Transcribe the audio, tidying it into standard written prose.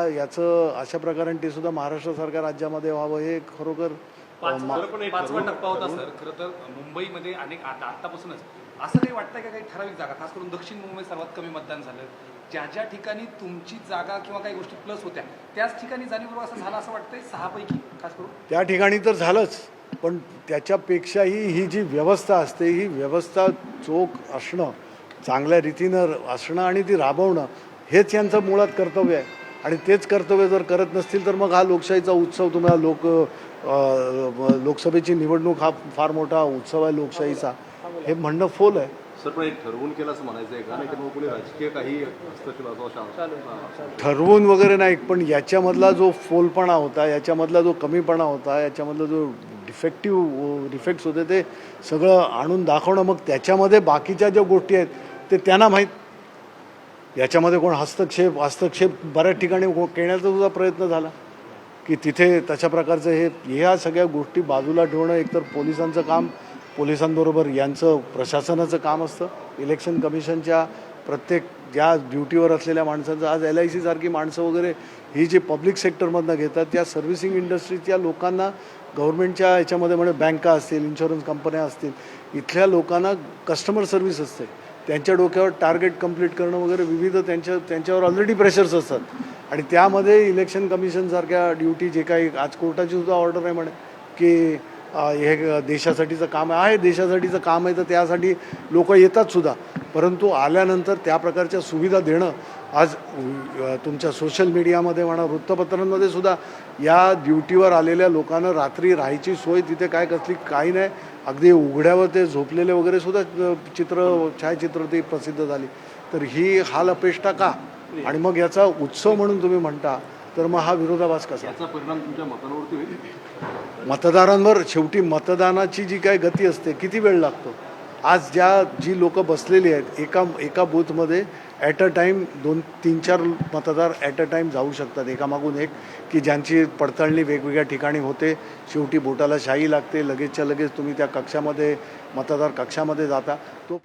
याचं अशा प्रकारे ते सुद्धा महाराष्ट्रासारख्या राज्यामध्ये व्हावं हे खरोखर पाचवा टप्पा होता सर. खरं तर मुंबईमध्ये अनेक आतापासूनच असं काही वाटतंय का काही ठराविक जागा, खास करून दक्षिण मुंबईत सर्वात कमी मतदान झालं, ज्या ज्या ठिकाणी तुमची जागा किंवा काही गोष्टी प्लस होत्या त्याच ठिकाणी जाणीवपूर्वक असं झालं असं वाटतंय 6 पैकी खास करून? त्या ठिकाणी तर झालंच, पण त्याच्यापेक्षाही ही जी व्यवस्था असते ही व्यवस्था चोख असणं, चांगल्या रीतीनं असणं आणि ती राबवणं हेच यांचं मुळात कर्तव्य आहे. आणि तेच कर्तव्य जर करत नसतील तर मग हा लोकशाहीचा उत्सव तुम्हाला लोकसभेची निवडणूक हा फार मोठा उत्सव आहे लोकशाहीचा हे म्हणणं फोल आहे. सर पण एक ठरवून केलं असं म्हणायचं आहे का, नाही तर मग कोणी राजकीय काही हस्तक्षेप ठरवून वगैरे नाही, पण याच्यामधला जो फोलपणा होता, याच्यामधला जो कमीपणा होता, याच्यामधला जो डिफेक्ट्स होते ते सगळं आणून दाखवणं, मग त्याच्यामध्ये बाकीच्या ज्या गोष्टी आहेत ते त्यांना माहीत. याच्यामध्ये कोण हस्तक्षेप बऱ्याच ठिकाणी करण्याचा सुद्धा प्रयत्न झाला की तिथे तशा प्रकारचं ह्या सगळ्या गोष्टी बाजूला ठेवणं एकतर पोलिसांचं काम, पोलिसांबरोबर यांचं प्रशासनाचं काम असतं. इलेक्शन कमिशनच्या प्रत्येक ज्या ड्युटीवर असलेल्या माणसांचं आज LIC सारखी माणसं वगैरे ही जी पब्लिक सेक्टरमधनं घेतात त्या सर्व्हिसिंग इंडस्ट्रीच्या लोकांना गव्हर्नमेंटच्या याच्यामध्ये म्हणजे बँका असतील, इन्शुरन्स कंपन्या असतील, इथल्या लोकांना कस्टमर सर्व्हिस असते, त्यांच्या डोक्यावर टार्गेट कंप्लीट करणं वगैरे विविध त्यांच्यावर ऑलरेडी प्रेशर्स असतात. आणि त्यामध्ये इलेक्शन कमिशनसारख्या ड्युटी जे काही आज कोर्टाची सुद्धा ऑर्डर आहे म्हणे की हे देशासाठीचं काम आहे, देशासाठीचं काम आहे तर त्यासाठी लोक येतात सुद्धा, परंतु आल्यानंतर त्या प्रकारच्या सुविधा देणं आज तुमच्या सोशल मीडियामध्ये म्हणा, वृत्तपत्रांमध्ये सुद्धा या ड्युटीवर आलेल्या लोकांना रात्री राहायची सोय तिथे काय कसली काही नाही, अगदी उघड्यावर ते झोपलेले वगैरे सुद्धा छायाचित्र ती प्रसिद्ध झाली. तर ही हाल अपेष्टा का? आणि मग याचा उत्सव म्हणून तुम्ही म्हणता तर मग हा विरोधाभास कसा? याचा परिणाम तुमच्या मतांवरती होईल? मतदारांवर शेवटी मतदानाची जी काय गती असते, किती वेळ लागतो. आज जी लोक बसलेली आहेत एका बूथमध्ये ॲट अ टाईम 2-3-4 मतदार ॲट अ टाईम जाऊ शकतात एकामागून एक, की ज्यांची पडताळणी वेगवेगळ्या ठिकाणी होते. शेवटी बोटाला शाई लागते, लगेचच्या लगेच तुम्ही त्या कक्षामध्ये मतदार कक्षामध्ये जाता. तो